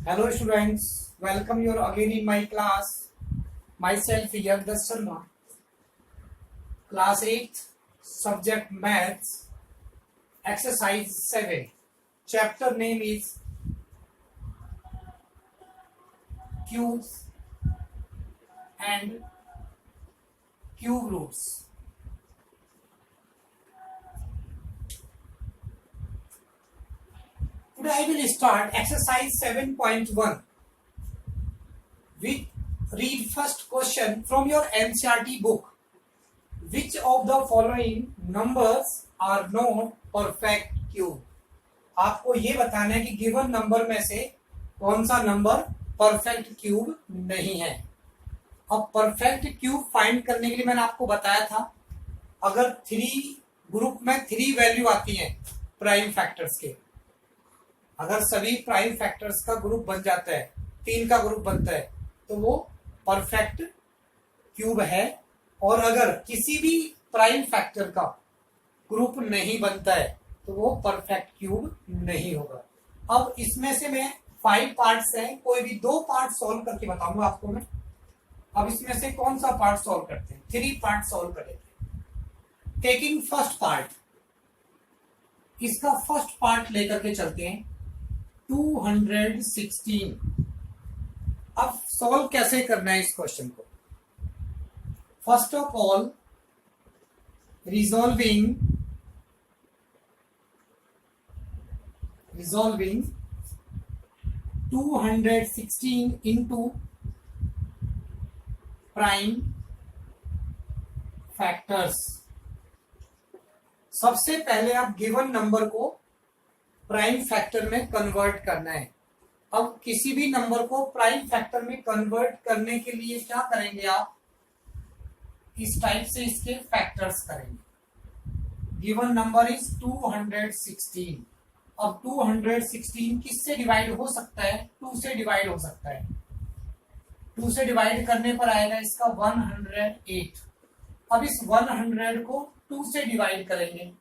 Hello students, welcome you again in my class. Myself Yagdas Sharma, class 8th, subject maths, exercise 7. Chapter name is cubes and cube roots. Today I will start exercise 7.1. We read first question from your NCERT book. Which of the following numbers are not perfect cube? आपको ये बताना है कि given number में से कौन सा number perfect cube नहीं है। अब परफेक्ट क्यूब फाइंड करने के लिए मैंने आपको बताया था, अगर ग्रुप में 3 वैल्यू आती हैं प्राइम फैक्टर्स के, अगर सभी प्राइम फैक्टर्स का ग्रुप बन जाता है, 3 का ग्रुप बनता है, तो वो परफेक्ट क्यूब है। और अगर किसी भी प्राइम फैक्टर का ग्रुप नहीं बनता है तो वो परफेक्ट क्यूब नहीं होगा। अब इसमें से मैं 5 पार्ट्स हैं, कोई भी 2 पार्ट सॉल्व करके बताऊंगा आपको मैं। अब इसमें से कौन सा पार्ट सॉल्व करते हैं? 3 पार्ट सॉल्व करेंगे। टेकिंग फर्स्ट पार्ट, इसका फर्स्ट पार्ट लेकर के चलते हैं 216। अब सॉल्व कैसे करना है इस क्वेश्चन को? First of all resolving 216 into prime factors. सबसे पहले आप गिवन नंबर को प्राइम फैक्टर में कन्वर्ट करना है। अब किसी भी नंबर को प्राइम फैक्टर में कन्वर्ट करने के लिए क्या करेंगे आप? इस टाइप से इसके फैक्टर्स करेंगे। Given number is 216। अब 216 किससे डिवाइड हो सकता है? 2 से डिवाइड हो सकता है। 2 से डिवाइड करने पर आएगा इसका 108। अब इस 100 को 2 से डिवाइड करेंगे।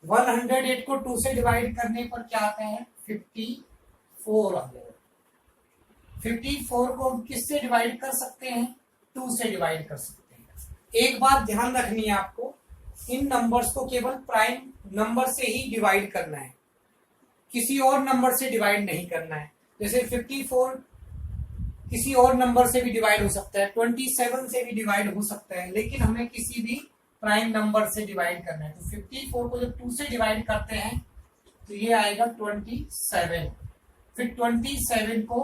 108 को 2 से डिवाइड करने पर क्या आता है? 54 आ जाएगा। 54 को किससे डिवाइड कर सकते हैं? 2 से डिवाइड कर सकते हैं। एक बात ध्यान रखनी है आपको, इन नंबर्स को केवल प्राइम नंबर से ही डिवाइड करना है, किसी और नंबर से डिवाइड नहीं करना है। जैसे 54 किसी और नंबर से भी डिवाइड हो सकता है, 27 से भी डिवाइड हो सकता है, लेकिन हमें किसी भी प्राइम नंबर से डिवाइड करना है। तो 54 को जब 2 से डिवाइड करते हैं तो ये आएगा 27। फिर 27 को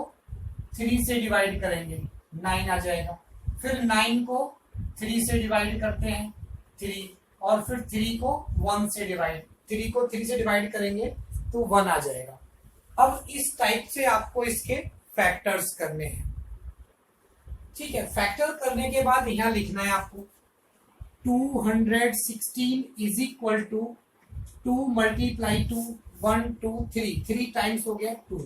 3 से डिवाइड करेंगे, 9 आ जाएगा। फिर 9 को 3 से डिवाइड करते हैं, 3, और फिर 3 को 1 से डिवाइड 3 को 3 से डिवाइड करेंगे तो 1 आ जाएगा। अब इस टाइप से आपको इसके फैक्टर्स करने हैं। ठीक है, फैक्टर करने के बाद यहां लिखना है आपको 216 is equal to 2 multiply 2 1 2 3 3 times हो गया 2,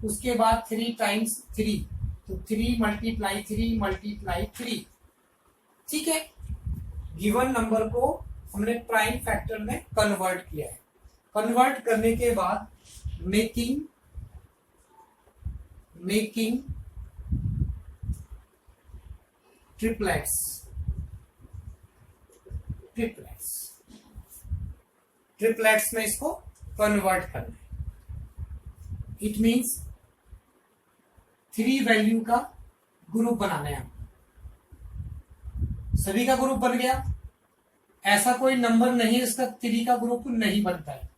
उसके बाद 3 टाइम्स 3, तो 3 मल्टीप्लाई 3 मल्टीप्लाई 3। ठीक है, गिवन नंबर को हमने प्राइम फैक्टर में कन्वर्ट किया है। कन्वर्ट करने के बाद मेकिंग ट्रिपलेट्स में इसको कन्वर्ट करना है। इट मींस 3 वैल्यू का ग्रुप बनाना है आपको। सभी का ग्रुप बन गया, ऐसा कोई नंबर नहीं है इसका 3 का ग्रुप नहीं बनता है।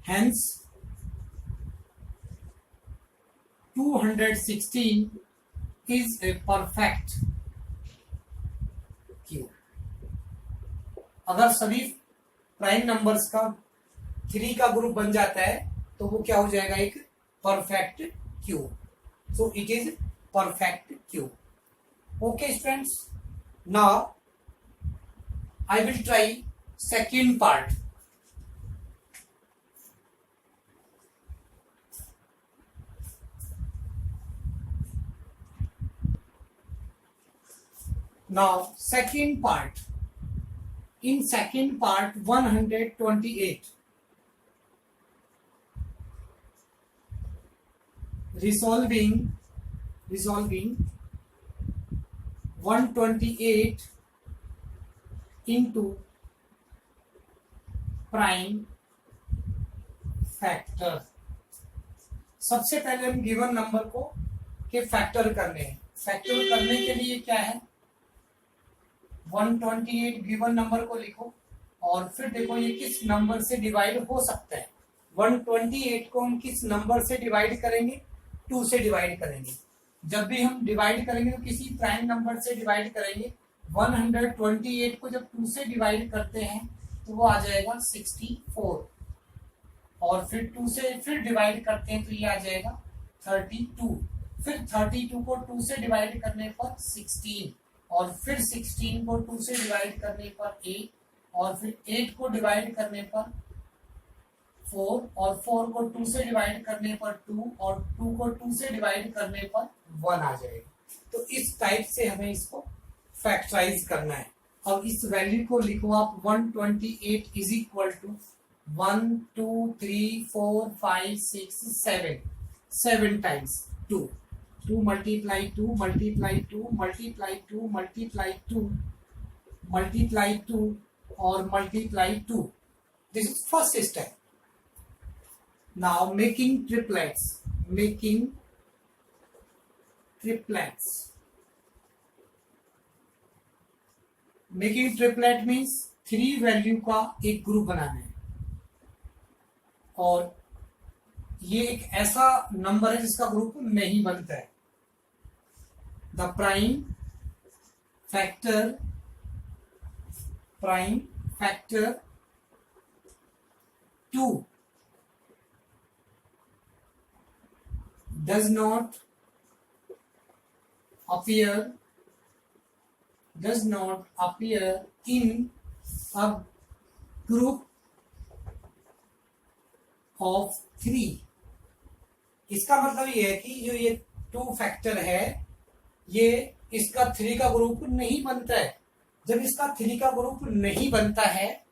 Hence 216 is a perfect cube. अगर सभी प्राइम नंबर्स का 3 का ग्रुप बन जाता है तो वो क्या हो जाएगा? एक perfect cube. So it is perfect cube. Okay friends, now I will try second part. Now second part. In second part 128. Resolving 128 into prime factor. सबसे पहले हम गिवन नंबर को के फैक्टर करने हैं। फैक्टर करने के लिए क्या है, 128 गिवन नंबर को लिखो और फिर देखो ये किस नंबर से डिवाइड हो सकता है। 128 को हम किस नंबर से डिवाइड करेंगे, 2 से डिवाइड करेंगे। जब भी हम डिवाइड करेंगे तो किसी प्राइम नंबर से डिवाइड करेंगे। 128 को जब 2 से डिवाइड करते हैं तो वो आ जाएगा 64 और फिर 2 से फिर डिवाइड करते हैं तो ये आ जाएगा 32। फिर 32 को 2 से डिवाइड करने पर 16 और फिर 16 को 2 से डिवाइड करने पर 8 और फिर 8 को डिवाइड करने पर 4 और 4 को 2 से डिवाइड करने पर 2 और 2 को 2 से डिवाइड करने पर 1 आ जाएगा। तो इस टाइप से हमें इसको फैक्टराइज करना है। अब इस वैल्यू को लिखो आप 128 is equal to 1 2 3 4 5 6 7 times 2 2 multiply 2 multiply 2 multiply 2 multiply 2 multiply 2 और multiply 2। This is first step. Now making triplets. Making triplet means 3 value का एक ग्रुप बनाना है और ये एक ऐसा नंबर है जिसका ग्रुप नहीं बनता है। The prime factor 2 does not appear in a group of 3। इसका मतलब ये है कि जो ये 2 फैक्टर है ये इसका 3 का ग्रुप नहीं बनता है। जब इसका 3 का ग्रुप नहीं बनता है,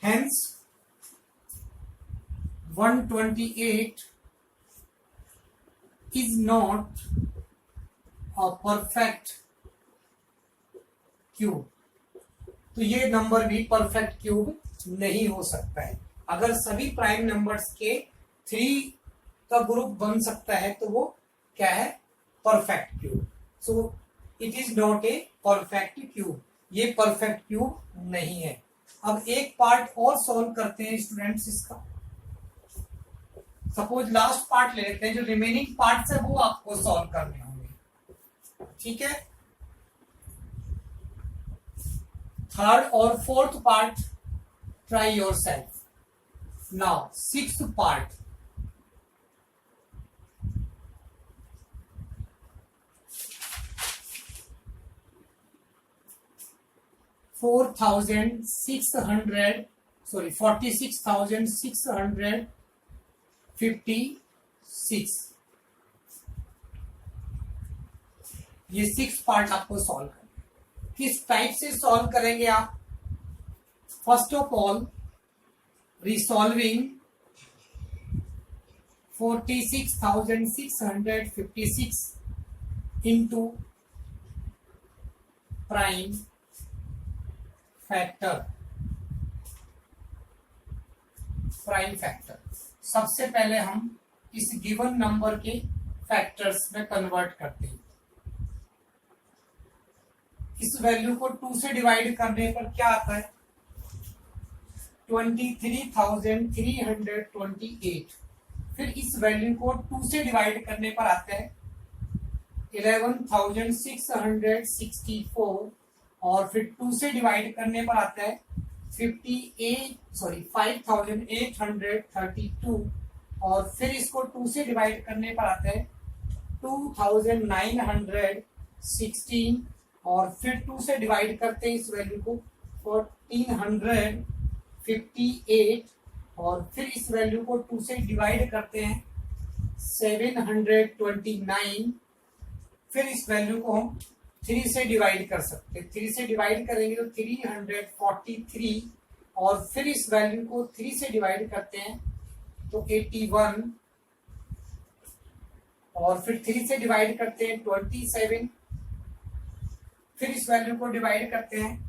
hence 128 is not a perfect cube. तो ये नंबर भी परफेक्ट क्यूब नहीं हो सकता है। अगर सभी प्राइम नंबर्स के 3 का ग्रुप बन सकता है तो वो क्या है, perfect cube. So it is not a perfect cube, ये परफेक्ट क्यूब नहीं है। अब एक पार्ट और सॉल्व करते हैं स्टूडेंट्स इसका। सपोज लास्ट पार्ट ले लेते हैं, जो रिमेनिंग पार्ट्स है वो आपको सॉल्व करने होंगे, ठीक है। थर्ड और fourth part try your self. Now sixth part, $46,656 ये 6 पार्ट आपको सॉल्व करना है। किस टाइप से सॉल्व करेंगे आप? First of all resolving 46,656 into prime factor. सबसे पहले हम इस गिवन नंबर के फैक्टर्स में कन्वर्ट करते हैं। इस वैल्यू को 2 से डिवाइड करने पर क्या आता है, 23,328। फिर इस वैल्यू को 2 से डिवाइड करने पर आता है 11,664 और फिर 2 से डिवाइड करने पर आता है 5,832 और फिर इसको 2 से डिवाइड करने पर आता है 2,916 और फिर 2 से डिवाइड करते हैं इस वैल्यू को 1,458 और फिर इस वैल्यू को 2 से डिवाइड करते हैं 729। फिर इस वैल्यू को हम 3 से डिवाइड कर सकते हैं। 3 से डिवाइड करेंगे तो 343 और फिर इस वैल्यू को 3 से डिवाइड करते हैं तो 81 और फिर 3 से डिवाइड करते हैं 27, फिर इस वैल्यू को डिवाइड करते हैं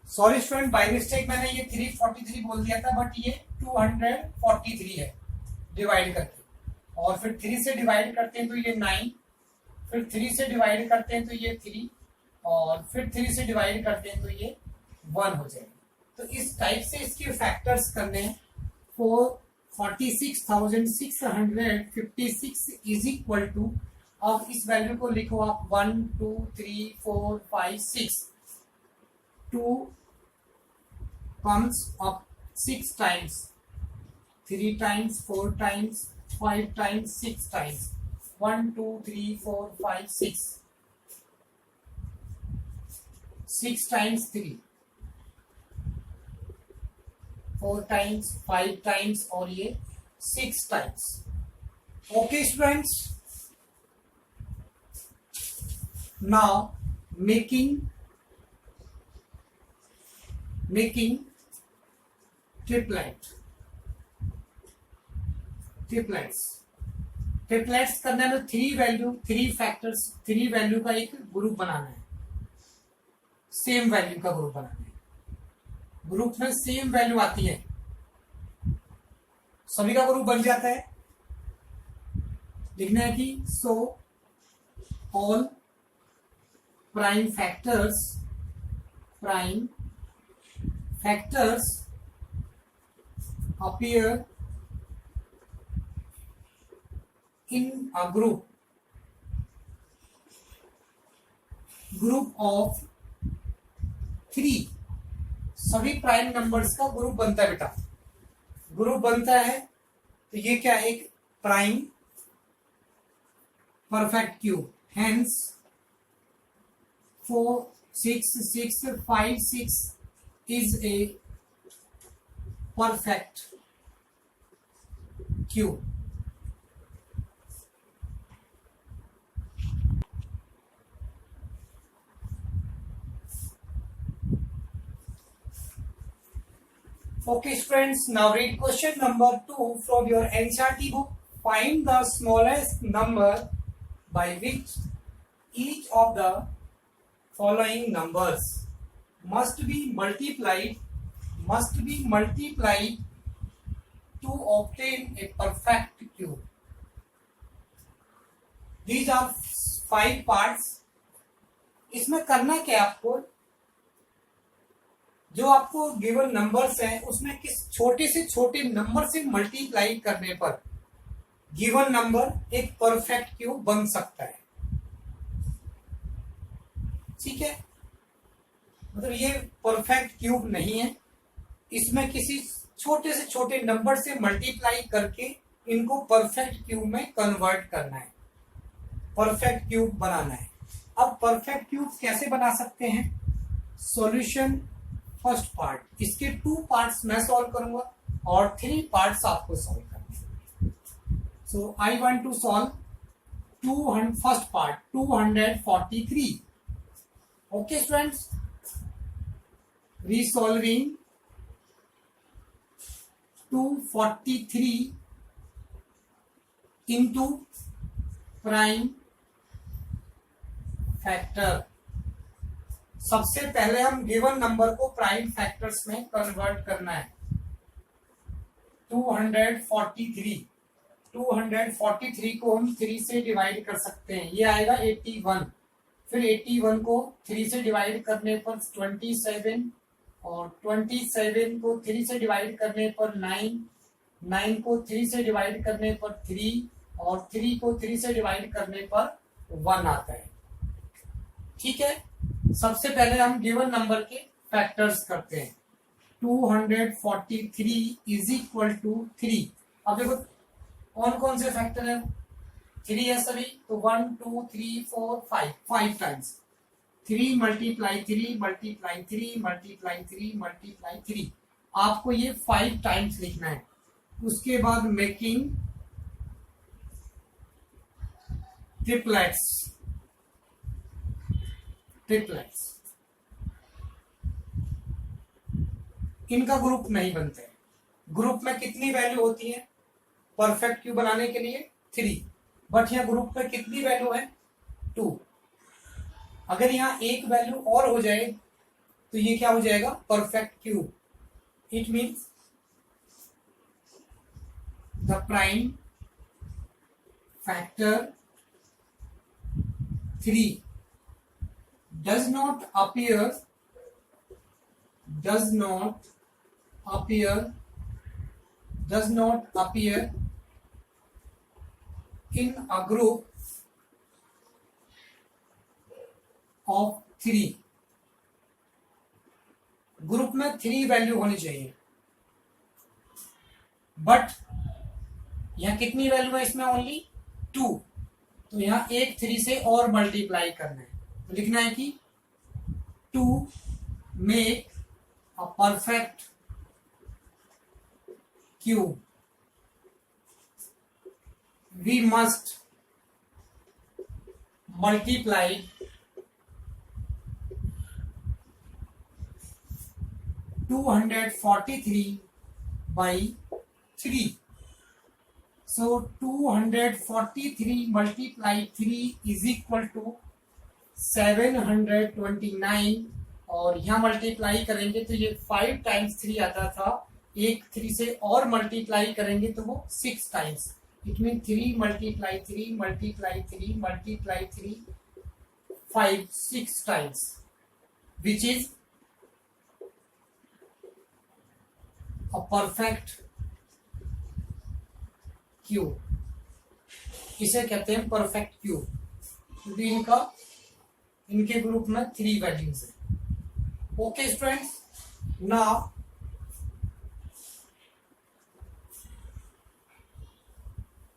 सॉरी स्टूडेंट, बाय मिस्टेक मैंने ये 343 बोल दिया था, बट ये 243 है डिवाइड करके। और फिर 3 से डिवाइड करते हैं तो ये 9, फिर 3 से डिवाइड करते हैं तो ये 3, और फिर 3 से डिवाइड करते हैं तो ये 1 हो जाएगा। तो इस टाइप से इसके फैक्टर्स करने हैं। 46,656 इज इक्वल टू, अब इस वैल्यू को लिखो आप 1 2 3 4 5 6, 2 comes up 6 times, 3 times, 4 times, 5 times, 6 times, 1 2 3 4 5 6, 6 times 3, 4 times, 5 times और ये 6 times। Okay students, now making triplets करने में 3 फैक्टर्स, 3 वैल्यू का एक ग्रुप बनाना है, सेम वैल्यू का ग्रुप बनाना है। ग्रुप में सेम वैल्यू आती है, सभी का ग्रुप बन जाता है। लिखना है कि so all prime factors appear in a group of 3। सभी प्राइम नंबर्स का ग्रुप बनता है बेटा, ग्रुप बनता है तो ये क्या है, एक prime perfect cube. Hence 4 6 6 5 6 is a perfect cube। Okay students, now read question number 2 from your NCERT book. Find the smallest number by which each of the following numbers must be multiplied to obtain a perfect cube। These are 5 parts। इसमें करना क्या आपको, जो आपको given numbers हैं उसमें किस छोटे से छोटे नंबर से मल्टीप्लाई करने पर गिवन नंबर एक परफेक्ट क्यूब बन सकता है। ठीक है, मतलब ये परफेक्ट क्यूब नहीं है, इसमें किसी छोटे से छोटे नंबर से मल्टीप्लाई करके इनको परफेक्ट क्यूब में कन्वर्ट करना है, परफेक्ट क्यूब बनाना है। अब परफेक्ट क्यूब कैसे बना सकते हैं? सॉल्यूशन फर्स्ट पार्ट, इसके 2 पार्ट्स मैं सॉल्व करूंगा और 3 पार्ट्स आपको सॉल्व करना है। So I want to solve first part 243। Okay students, resolving 243 into prime factor. सबसे पहले हम गिवन नंबर को प्राइम फैक्टर्स में कन्वर्ट करना है। 243 को हम 3 से डिवाइड कर सकते हैं, ये आएगा 81। फिर 81 को 3 से डिवाइड करने पर 27, और 27 को 3 से डिवाइड करने पर 9, 9 को 3 से डिवाइड करने पर 3, और 3 को 3 से डिवाइड करने पर 1 आता है। ठीक है, सबसे पहले हम गिवन नंबर के फैक्टर्स करते हैं। 243 इज इक्वल टू 3। अब देखो कौन कौन से फैक्टर है, 3 है सभी, तो 1 2 3 4 5 times 3 multiply 3 multiply 3 multiply 3 multiply 3, आपको ये 5 टाइम्स लिखना है। उसके बाद मेकिंग ट्रिपलेट्स इनका ग्रुप नहीं बनते। ग्रुप में कितनी वैल्यू होती है परफेक्ट क्यू बनाने के लिए? 3, बट यहाँ ग्रुप में कितनी वैल्यू है? 2। अगर यहाँ एक वैल्यू और हो जाए तो ये क्या हो जाएगा? Perfect Q. It means the prime factor 3 does not appear in a group of 3। Group में 3 वैल्यू होनी चाहिए, बट यहाँ कितनी वैल्यू है इसमें? ओनली 2। तो यहाँ एक 3 से और मल्टीप्लाई करना है, तो लिखना है कि to make a perfect cube we must multiply 243 by 3। So 243 multiply 3 is equal to 729, और यहाँ मल्टीप्लाई करेंगे तो ये 5 टाइम्स 3 आता था, एक 3 से और मल्टीप्लाई करेंगे तो वो 6 times. It mean 3 multiply 3 multiply 3 multiply 3 5 6 times, which is a perfect cube. इसे कहते हैं परफेक्ट क्यूब, क्योंकि इनके ग्रुप में 3 वैल्यूज है। Okay students, now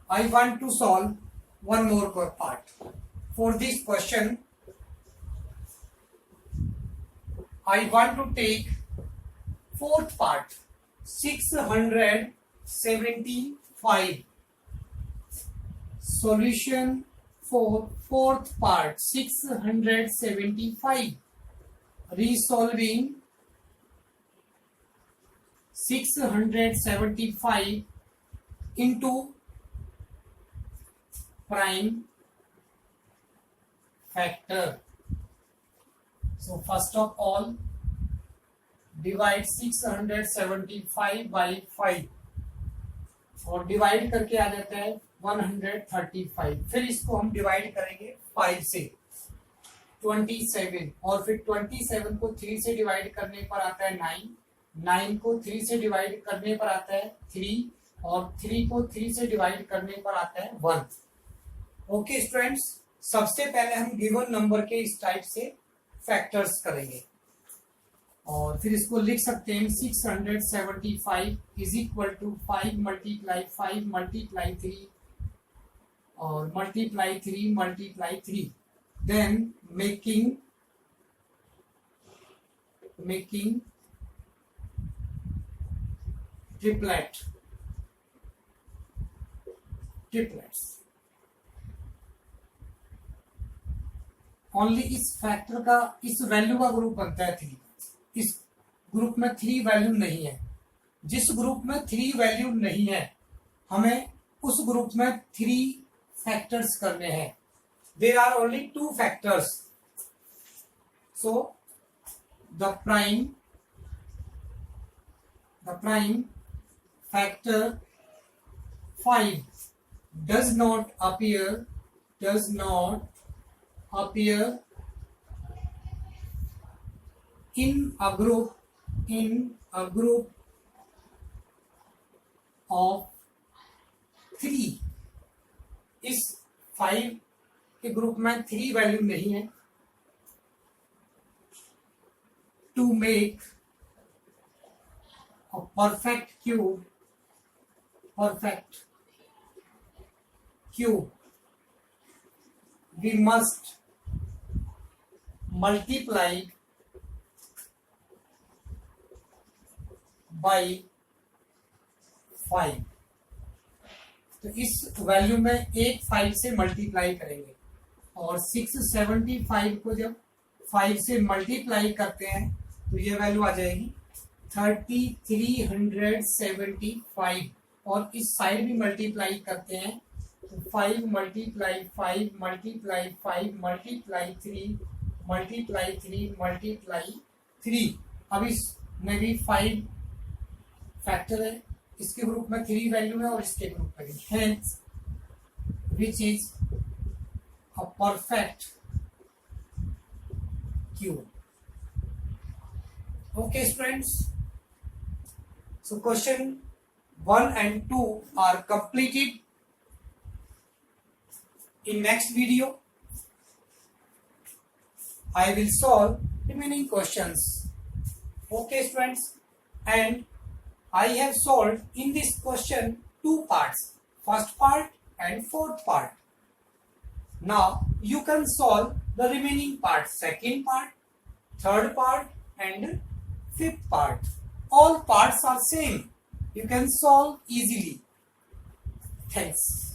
I want to solve one more part. For this question, I want to take fourth part, 675. Solution for fourth part, 675. Resolving 675 into prime factor. So first of all, divide 675 by 5, और divide करके आ जाता है 135। फिर इसको हम divide करेंगे 5 से 27, और फिर 27 को 3 से डिवाइड करने पर आता है 9, 9 को 3 से डिवाइड करने पर आता है 3, और 3 को 3 से डिवाइड करने पर आता है 1। ओके स्टूडेंट्स, सबसे पहले हम गिवन नंबर के इस टाइप से फैक्टर्स करेंगे, और फिर इसको लिख सकते हैं 675 is equal to 5 multiply 5 multiply 3 और multiply 3 multiply 3, then making triplets. Only इस फैक्टर का, इस वैल्यू का ग्रुप बनता है 3। इस ग्रुप में 3 वैल्यू नहीं है। जिस ग्रुप में 3 वैल्यू नहीं है, हमें उस ग्रुप में 3 फैक्टर्स करने हैं। There are only 2 factors, so the prime factor 5 does not appear in a group of 3। इस 5 के ग्रुप में 3 वैल्यू नहीं है। To make a perfect cube we must multiply by 5। तो इस वैल्यू में एक 5 से मल्टीप्लाई करेंगे, और 675 को जब 5 से मल्टीप्लाई करते हैं तो ये वैल्यू आ जाएगी 3375 और इस साइड भी मल्टीप्लाई करते हैं तो 5 multiply 5 multiply 5 multiply 3 multiply 3 multiply 3। अब इसमें भी 5 फैक्टर है, इसके ग्रुप में 3 वैल्यू है और इसके ग्रुप में भी, hence which is a perfect cube. Okay students, so question 1 and 2 are completed. In next video I will solve remaining questions. Okay students, and I have solved in this question 2 parts, first part and fourth part. Now you can solve the remaining part, second part, third part and fifth part. All parts are same. You can solve easily. Thanks.